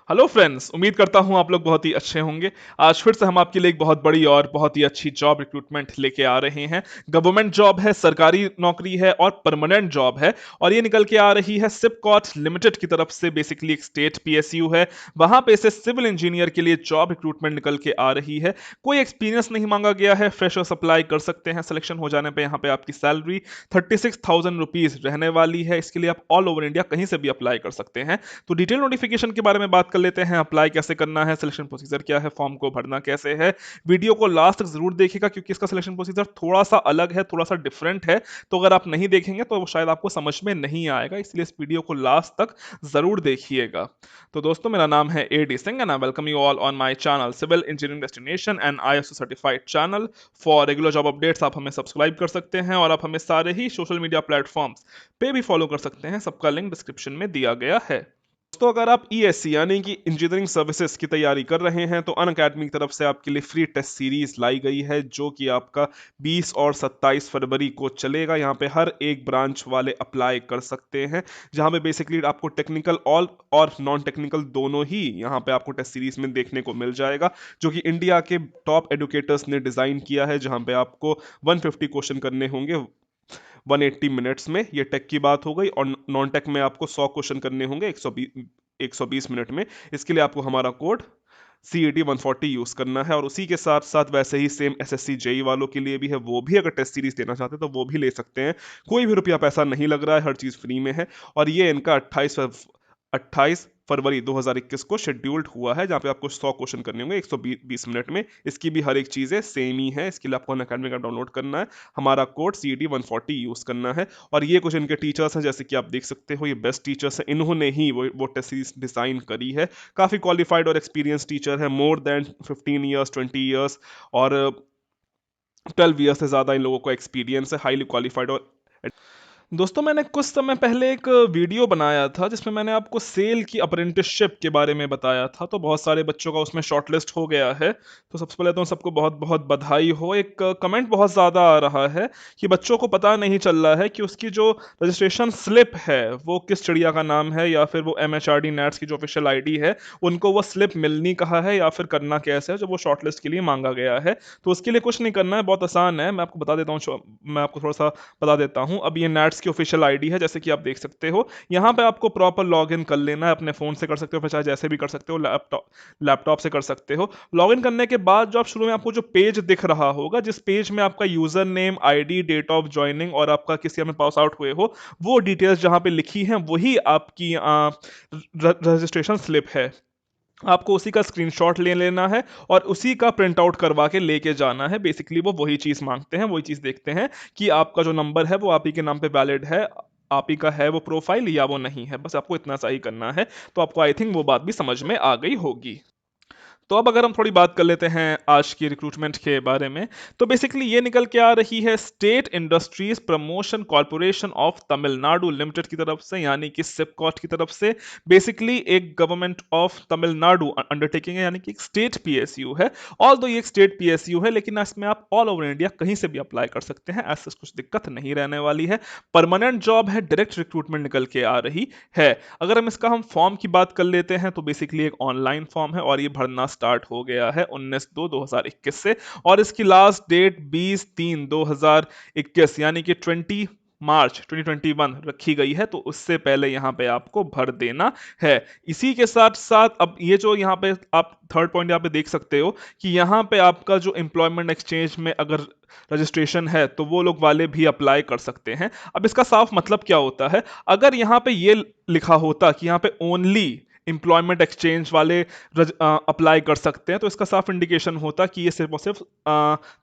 Hello friends, उम्मीद करता हूं आप लोग बहुत ही अच्छे होंगे। आज फिर से हम आपके लिए एक बहुत बड़ी और बहुत ही अच्छी जॉब रिक्रूटमेंट लेके आ रहे हैं। गवर्नमेंट जॉब है, सरकारी नौकरी है और परमानेंट जॉब है। और ये निकल के आ रही है सिपकॉट लिमिटेड की तरफ से। बेसिकली एक स्टेट पीएसयू है, वहां पे से सिविल इंजीनियर के लिए जॉब रिक्रूटमेंट निकल के आ रही है। कोई एक्सपीरियंस नहीं मांगा गया है, फ्रेशर्स अप्लाई कर सकते हैं। सिलेक्शन हो जाने पर यहाँ पे आपकी सैलरी 36,000 रुपीज रहने वाली है। इसके लिए आप ऑल ओवर इंडिया कहीं से भी अप्लाई कर सकते हैं। तो डिटेल नोटिफिकेशन के बारे में बात कर लेते हैं। अप्लाई कैसे करना है, सिलेक्शन प्रोसीजर क्या है, फॉर्म को भरना कैसे है। वीडियो को लास्ट तक जरूर देखिएगा क्योंकि इसका सिलेक्शन प्रोसीजर थोड़ा सा अलग है, थोड़ा सा डिफरेंट है। तो अगर आप नहीं देखेंगे तो शायद आपको समझ में नहीं आएगा, इसलिए इस वीडियो को लास्ट तक जरूर देखिएगा। तो दोस्तों, मेरा नाम है A D Singh and I welcome you all on my channel civil engineering destination and ISO certified channel. For regular job updates आप हमें सब्सक्राइब कर सकते हैं और आप हमें सारे ही सोशल मीडिया प्लेटफॉर्म्स पे भी फॉलो कर सकते हैं। सबका लिंक डिस्क्रिप्शन में दिया गया है। दोस्तों, अगर आप ईएससी यानी कि इंजीनियरिंग सर्विसेज की तैयारी कर रहे हैं तो अनअकैडमी की तरफ से आपके लिए फ्री टेस्ट सीरीज लाई गई है, जो कि आपका 20 और 27 फरवरी को चलेगा। यहाँ पे हर एक ब्रांच वाले अप्लाई कर सकते हैं, जहाँ पे बेसिकली आपको टेक्निकल और नॉन टेक्निकल दोनों ही यहाँ पे आपको टेस्ट सीरीज में देखने को मिल जाएगा, जो कि इंडिया के टॉप एडुकेटर्स ने डिजाइन किया है। जहाँ पे आपको 150 क्वेश्चन करने होंगे 180 मिनट्स में। ये टेक की बात हो गई। और नॉन टेक में आपको 100 क्वेश्चन करने होंगे 120 मिनट में। इसके लिए आपको हमारा कोड CET 140 यूज करना है। और उसी के साथ साथ वैसे ही सेम SSC JEE वालों के लिए भी है, वो भी अगर टेस्ट सीरीज देना चाहते हैं तो वो भी ले सकते हैं। कोई भी रुपया पैसा नहीं लग रहा है, हर चीज फ्री में है। और ये इनका 28 फरवरी 2021 को शेड्यूल्ड हुआ है, जहाँ पे आपको 100 क्वेश्चन करने होंगे 120 मिनट में। इसकी भी हर एक चीज़ें सेम ही है। इसके लिए आपको अनअकैडमी का डाउनलोड करना है, हमारा कोड CET 140 यूज़ करना है। और ये कुछ इनके टीचर्स हैं, जैसे कि आप देख सकते हो, ये बेस्ट टीचर्स हैं। इन्होंने ही वो टेस्ट सीरीज डिज़ाइन करी है। काफ़ी क्वालिफाइड और एक्सपीरियंस टीचर है, मोर देन 15 ईयर्स 20 ईयर्स और 12 ईयर्स से ज़्यादा इन लोगों को एक्सपीरियंस है, हाईली क्वालिफाइड। और दोस्तों, मैंने कुछ समय पहले एक वीडियो बनाया था जिसमें मैंने आपको सेल की अप्रेंटिसशिप के बारे में बताया था। तो बहुत सारे बच्चों का उसमें शॉर्टलिस्ट हो गया है। तो सबसे पहले तो सबको बहुत बहुत बधाई हो। एक कमेंट बहुत ज़्यादा आ रहा है कि बच्चों को पता नहीं चल रहा है कि उसकी जो रजिस्ट्रेशन स्लिप है वो किस चिड़िया का नाम है, या फिर वो MHRD नेट्स की जो ऑफिशियल ID है उनको वो स्लिप मिलनी कहाँ है, या फिर करना कैसे है जो वो शॉर्टलिस्ट के लिए मांगा गया है। तो उसके लिए कुछ नहीं करना है, बहुत आसान है। मैं आपको बता देता हूँ, मैं आपको थोड़ा सा बता देता हूँ। अब ये नेट्स की ऑफिशियल आईडी है, जैसे कि आप देख सकते हो। यहाँ पे आपको प्रॉपर लॉगिन कर लेना है। अपने फोन से कर सकते हो, फिर चाहे जैसे भी कर सकते हो, लैपटॉप से कर सकते हो। लॉगिन करने के बाद जो आप शुरू में आपको जो पेज दिख रहा होगा, जिस पेज में आपका user name, ID, date of joining और आपका किस ईयर में पास आउट हुए हो, वो डिटेल्स जहाँ पे लिखी हैं वही आपकी रजिस्ट्रेशन स्लिप है। आपको उसी का स्क्रीनशॉट ले लेना है और उसी का प्रिंट आउट करवा के लेके जाना है। बेसिकली वो वही चीज़ मांगते हैं, वही चीज़ देखते हैं कि आपका जो नंबर है वो आप ही के नाम पे वैलिड है, आप ही का है वो प्रोफाइल, या वो नहीं है। बस आपको इतना सा ही करना है। तो आपको आई थिंक वो बात भी समझ में आ गई होगी। तो अब अगर हम थोड़ी बात कर लेते हैं आज की रिक्रूटमेंट के बारे में, तो बेसिकली ये निकल के आ रही है state industries promotion corporation of Tamil Nadu limited की तरफ से, यानी कि सिपकॉट की तरफ से। बेसिकली एक गवर्नमेंट ऑफ तमिलनाडु अंडरटेकिंग है, यानी कि एक स्टेट पीएसयू है। ऑल दो ये एक स्टेट पीएसयू है, लेकिन इसमें आप ऑल ओवर इंडिया कहीं से भी अप्लाई कर सकते हैं। ऐसा कुछ दिक्कत नहीं रहने वाली है। परमानेंट जॉब है, डायरेक्ट रिक्रूटमेंट निकल के आ रही है। अगर हम फॉर्म की बात कर लेते हैं तो बेसिकली एक ऑनलाइन फॉर्म है और ये भरना स्टार्ट हो गया है 19/2/2021 से। और इसकी लास्ट डेट 20/3/2021 यानी कि 20 मार्च 2021 रखी गई है। तो उससे पहले यहाँ पे आपको भर देना है। इसी के साथ साथ अब ये जो यहाँ पे आप थर्ड पॉइंट यहाँ पे देख सकते हो कि यहाँ पे आपका जो एम्प्लॉयमेंट एक्सचेंज में अगर रजिस्ट्रेशन है तो वो लोग वाले भी अप्लाई कर सकते हैं। अब इसका साफ मतलब क्या होता है, अगर यहाँ पे ये लिखा होता कि यहाँ पे ओनली एम्प्लॉयमेंट एक्सचेंज वाले अप्लाई कर सकते हैं, तो इसका साफ इंडिकेशन होता कि ये सिर्फ और सिर्फ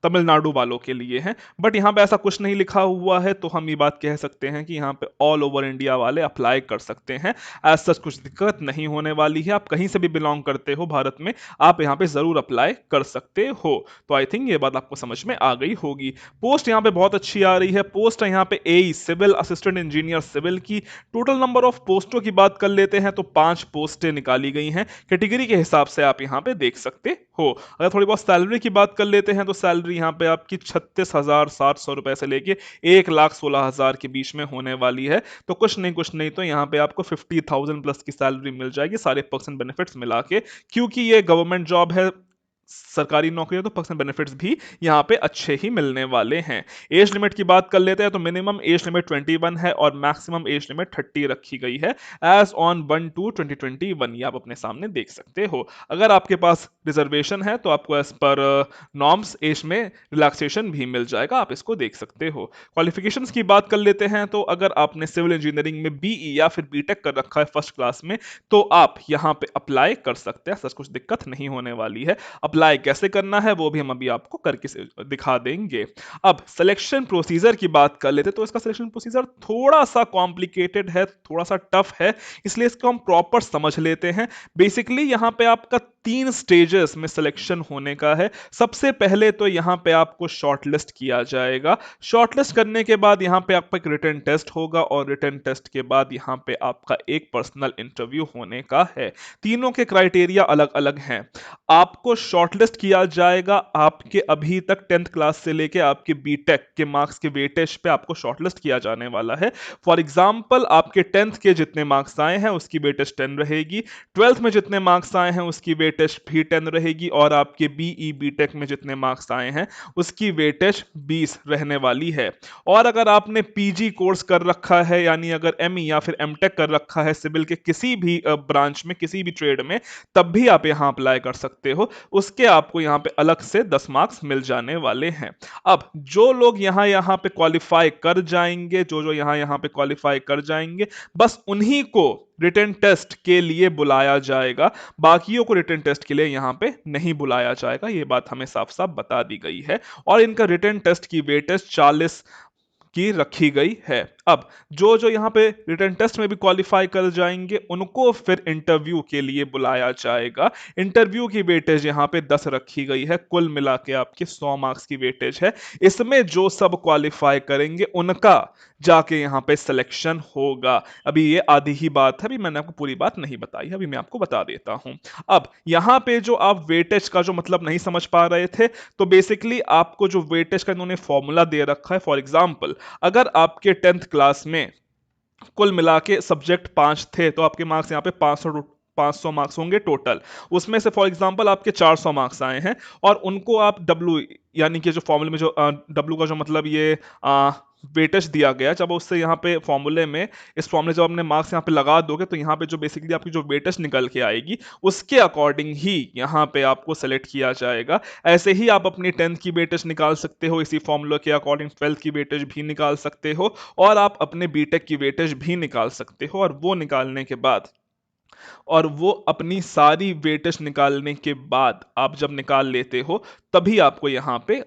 तमिलनाडु वालों के लिए है। बट यहाँ पे ऐसा कुछ नहीं लिखा हुआ है, तो हम ये बात कह सकते हैं कि यहाँ पे ऑल ओवर इंडिया वाले अप्लाई कर सकते हैं। एज सच कुछ दिक्कत नहीं होने वाली है। आप कहीं से भी बिलोंग करते हो भारत में, आप यहाँ पे जरूर अप्लाई कर सकते हो। तो आई थिंक ये बात आपको समझ में आ गई होगी। पोस्ट यहाँ पे बहुत अच्छी आ रही है। पोस्ट है यहाँ पे AE civil assistant engineer civil की। टोटल नंबर ऑफ पोस्टों की बात कर लेते हैं तो 5 पोस्ट पोस्टें निकाली गई हैं, कैटेगरी के हिसाब से आप यहाँ पे देख सकते हो। अगर थोड़ी बहुत सैलरी की बात कर लेते हैं तो सैलरी यहाँ पे आपकी 36,700 रुपए से लेके 1,16,000 के बीच में होने वाली है। तो कुछ नहीं तो यहाँ पे आपको 50,000 प्लस की सैलरी मिल जाएगी सारे पर्क्स एंड बेनिफिट्स मिला के, क्योंकि ये गवर्नमेंट जॉब है, सरकारी नौकरी है, तो पर्क्स एंड बेनिफिट्स भी यहाँ पे अच्छे ही मिलने वाले हैं। एज लिमिट की बात कर लेते हैं तो मिनिमम एज लिमिट 21 है और मैक्सिमम एज लिमिट 30 रखी गई है एज ऑन 1/2/2021। ये आप अपने सामने देख सकते हो। अगर आपके पास रिजर्वेशन है तो आपको एज पर नॉर्म्स एज में रिलैक्सेशन भी मिल जाएगा, आप इसको देख सकते हो। क्वालिफिकेशंस की बात कर लेते हैं तो अगर आपने सिविल इंजीनियरिंग में बीई या फिर बीटेक कर रखा है फर्स्ट क्लास में तो आप यहाँ पे अप्लाई कर सकते हैं, सच कुछ दिक्कत नहीं होने वाली है। अप्लाई कैसे करना है वो भी हम अभी आपको करके दिखा देंगे। अब सिलेक्शन प्रोसीजर की बात कर लेते तो इसका सिलेक्शन प्रोसीजर थोड़ा सा कॉम्प्लिकेटेड है, थोड़ा सा टफ है, इसलिए इसको हम प्रॉपर समझ लेते हैं। बेसिकली यहाँ पे आपका 3 स्टेजेस में सिलेक्शन होने का है। सबसे पहले तो यहाँ पे आपको शॉर्टलिस्ट किया जाएगा। शॉर्टलिस्ट करने के बाद यहाँ पे आपका एक रिटन टेस्ट होगा और रिटन टेस्ट के बाद यहाँ पे आपका एक पर्सनल इंटरव्यू होने का है। तीनों के क्राइटेरिया अलग अलग हैं। आपको शॉर्टलिस्ट किया जाएगा आपके अभी तक 10th क्लास से लेके आपके बीटेक के मार्क्स के वेटेज पे आपको शॉर्टलिस्ट किया जाने वाला है। फॉर एग्जांपल आपके 10th के जितने मार्क्स आए हैं उसकी वेटेज 10 रहेगी, 12th में जितने मार्क्स आए हैं उसकी वेटेज भी 10 रहेगी और आपके बीई बीटेक में जितने मार्क्स आए हैं उसकी वेटेज 20 रहने वाली है। और अगर आपने पीजी कोर्स कर रखा है यानी अगर एमई या फिर एमटेक कर रखा है सिविल के किसी भी ब्रांच में किसी भी ट्रेड में, तब भी आप यहां अप्लाई कर सकते हो, उसके आपको यहां पे अलग से 10 मार्क्स मिल जाने वाले हैं। अब जो लोग यहां पे क्वालिफाई कर जाएंगे, जो यहां पे क्वालिफाई कर जाएंगे, बस उन्हीं को रिटन टेस्ट के लिए बुलाया जाएगा, बाकियों को रिटन टेस्ट के लिए यहां पे नहीं बुलाया जाएगा। ये बात हमें साफ साफ बता दी गई है और इनका रिटन टेस्ट की वेटेज 40 की रखी गई है। अब जो यहाँ पे रिटन टेस्ट में भी क्वालिफाई कर जाएंगे उनको फिर इंटरव्यू के लिए बुलाया जाएगा। इंटरव्यू की वेटेज यहाँ पे 10 रखी गई है, कुल मिला के आपके 100 मार्क्स की वेटेज है। इसमें जो सब क्वालिफाई करेंगे उनका जाके यहाँ पे सिलेक्शन होगा। अभी ये आधी ही बात है, अभी मैंने आपको पूरी बात नहीं बताई है, अभी मैं आपको बता देता हूं। अब यहाँ पे जो आप वेटेज का जो मतलब नहीं समझ पा रहे थे, तो बेसिकली आपको जो वेटेज का इन्होंने फॉर्मूला दे रखा है, फॉर एग्जाम्पल अगर आपके 10th क्लास में कुल मिला के सब्जेक्ट 5 थे तो आपके मार्क्स यहाँ पे 500 मार्क्स होंगे टोटल। उसमें से फॉर एग्जांपल आपके 400 मार्क्स आए हैं और उनको आप डब्ल्यू यानी कि जो फॉर्मूले में जो डब्ल्यू का जो मतलब ये वेटेज दिया गया, जब उससे यहाँ पे फॉर्मूले में इस फॉर्मूले जब अपने मार्क्स यहाँ पे लगा दोगे तो यहाँ पे जो बेसिकली आपकी जो वेटेज निकल के आएगी उसके अकॉर्डिंग ही यहाँ पे आपको सेलेक्ट किया जाएगा। ऐसे ही आप अपनी 10th की वेटेज निकाल सकते हो, इसी फॉर्मूले के अकॉर्डिंग 12th की वेटेज भी निकाल सकते हो और आप अपने बीटेक की वेटेज भी निकाल सकते हो। और वो निकालने के बाद और वो अपनी सारी वेटेज निकालने के बाद आप जब निकाल लेते हो तभी आपको यहाँ पे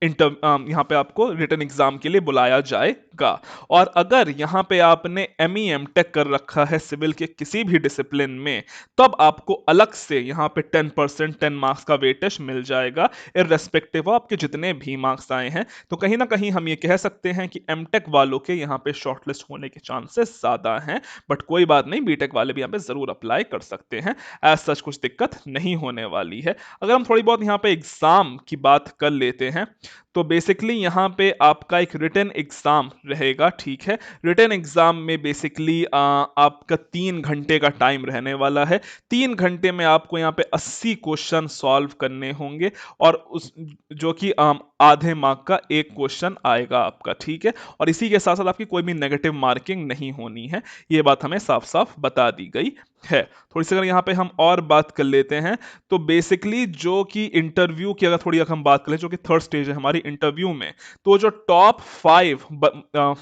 यहाँ पे आपको रिटन एग्जाम के लिए बुलाया जाएगा। और अगर यहाँ पे आपने एमई एमटेक कर रखा है सिविल के किसी भी डिसिप्लिन में, तब आपको अलग से यहाँ पे 10% 10 मार्क्स का वेटेज मिल जाएगा इररेस्पेक्टिव ऑफ आपके जितने भी मार्क्स आए हैं। तो कहीं ना कहीं हम ये कह सकते हैं कि एमटेक वालों के यहाँ पे शॉर्टलिस्ट होने के चांसेस ज्यादा हैं, बट कोई बात नहीं, बीटेक वाले भी यहाँ पे जरूर अप्लाई कर सकते हैं, एज सच कुछ दिक्कत नहीं होने वाली है। अगर हम थोड़ी बहुत यहाँ पे एग्जाम की बात कर लेते हैं तो बेसिकली यहाँ पे आपका एक रिटन एग्जाम रहेगा, ठीक है। रिटन एग्जाम में बेसिकली आपका 3 घंटे का टाइम रहने वाला है। 3 घंटे में आपको यहाँ पे 80 क्वेश्चन सॉल्व करने होंगे और उस जो कि आधे मार्क का एक क्वेश्चन आएगा आपका, ठीक है। और इसी के साथ साथ आपकी कोई भी नेगेटिव मार्किंग नहीं होनी है, ये बात हमें साफ साफ बता दी गई है। थोड़ी सी अगर यहाँ पे हम और बात कर लेते हैं तो बेसिकली जो कि इंटरव्यू की अगर थोड़ी हम बात करें, जो कि थर्ड स्टेज है हमारी इंटरव्यू में, तो जो टॉप 5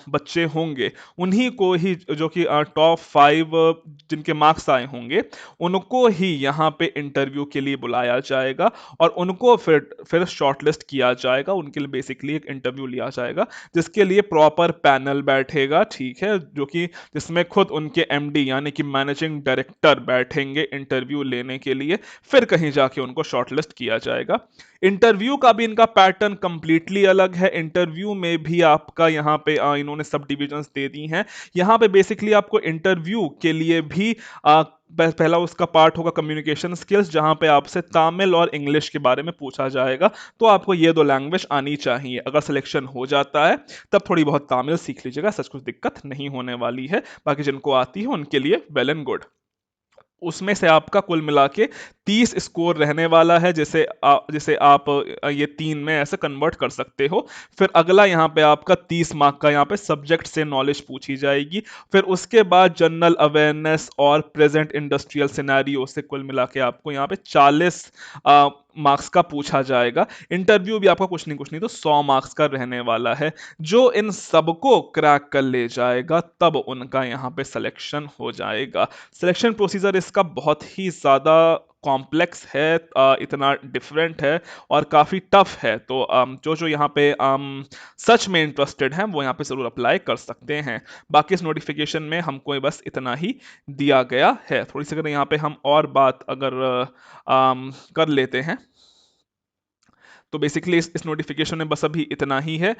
बच्चे होंगे उन्हीं को ही, जो कि टॉप 5 जिनके मार्क्स आए होंगे उनको ही यहाँ पे इंटरव्यू के लिए बुलाया जाएगा और उनको फिर शॉर्टलिस्ट किया जाएगा। उनके लिए बेसिकली एक इंटरव्यू लिया जाएगा जिसके लिए प्रॉपर पैनल बैठेगा, ठीक है, जो कि जिसमें खुद उनके एमडी यानी कि मैनेजिंग डायरेक्टर बैठेंगे इंटरव्यू लेने के लिए, फिर कहीं जाके उनको शॉर्टलिस्ट किया जाएगा। इंटरव्यू का भी इनका पैटर्न कंप्लीट कंप्लीटली अलग है। इंटरव्यू में भी आपका यहाँ पे इन्होंने सब डिविजन्स दे दी हैं। यहाँ पे बेसिकली आपको इंटरव्यू के लिए भी पहला उसका पार्ट होगा कम्युनिकेशन स्किल्स, जहां पे आपसे तमिल और इंग्लिश के बारे में पूछा जाएगा। तो आपको ये दो लैंग्वेज आनी चाहिए। अगर सिलेक्शन हो जाता है तब थोड़ी बहुत तमिल सीख लीजिएगा, सच कुछ दिक्कत नहीं होने वाली है। बाकी जिनको आती है उनके लिए वेल एंड गुड। उसमें से आपका कुल मिला के 30 स्कोर रहने वाला है, जिसे आप ये 3 में ऐसे कन्वर्ट कर सकते हो। फिर अगला यहाँ पे आपका 30 मार्क का यहाँ पे सब्जेक्ट से नॉलेज पूछी जाएगी। फिर उसके बाद जनरल अवेयरनेस और प्रेजेंट इंडस्ट्रियल सिनेरियो से कुल मिला के आपको यहाँ पे 40 मार्क्स का पूछा जाएगा। इंटरव्यू भी आपका कुछ नहीं तो 100 मार्क्स का रहने वाला है। जो इन सबको क्रैक कर ले जाएगा तब उनका यहाँ पे सिलेक्शन हो जाएगा। सिलेक्शन प्रोसीजर इसका बहुत ही ज़्यादा कॉम्प्लेक्स है, इतना डिफरेंट है और काफ़ी टफ है। तो जो जो यहाँ पे सच में इंटरेस्टेड हैं वो यहाँ पे ज़रूर अप्लाई कर सकते हैं। बाकी इस नोटिफिकेशन में हमको बस इतना ही दिया गया है। थोड़ी सी अगर यहाँ पे हम और बात अगर कर लेते हैं तो बेसिकली इस नोटिफिकेशन में बस अभी इतना ही है।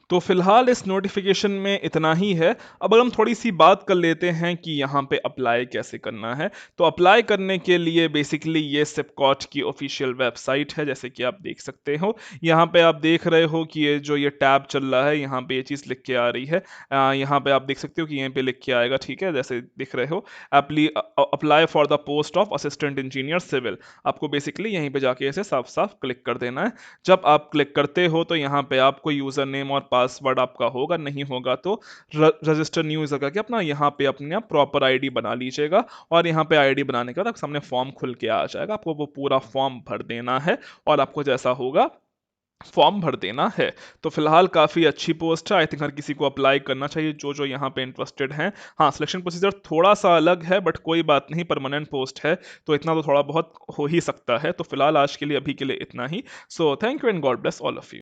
तो फिलहाल इस नोटिफिकेशन में इतना ही है। अब अगर हम थोड़ी सी बात कर लेते हैं कि यहाँ पे अप्लाई कैसे करना है, तो अप्लाई करने के लिए बेसिकली ये सिपकॉट की ऑफिशियल वेबसाइट है, जैसे कि आप देख सकते हो। यहाँ पे आप देख रहे हो कि ये टैब चल रहा है, यहाँ पे ये चीज़ लिख के आ रही है। यहाँ पे आप देख सकते हो कि यहाँ पे लिख के आएगा, ठीक है, जैसे दिख रहे हो। Apply for the post of assistant engineer civil. आपको बेसिकली यहीं पे जाके ऐसे साफ साफ क्लिक कर देना है। जब आप क्लिक करते हो तो यहाँ पे आपको यूजर नेम और पासवर्ड आपका होगा, नहीं होगा तो रजिस्टर न्यू यूजर करके अपना यहाँ पे अपना प्रॉपर आईडी बना लीजिएगा। और यहाँ पे आईडी बनाने के बाद आपके सामने फॉर्म खुल के आ जाएगा। आपको वो पूरा फॉर्म भर देना है और आपको जैसा होगा फॉर्म भर देना है। तो फिलहाल काफ़ी अच्छी पोस्ट है। आई थिंक हर किसी को अप्लाई करना चाहिए जो जो यहाँ पे इंटरेस्टेड हैं। हाँ, सिलेक्शन प्रोसीजर थोड़ा सा अलग है बट कोई बात नहीं, परमानेंट पोस्ट है तो इतना तो थोड़ा बहुत हो ही सकता है। तो फिलहाल आज के लिए अभी के लिए इतना ही। So thank you and God bless all of you.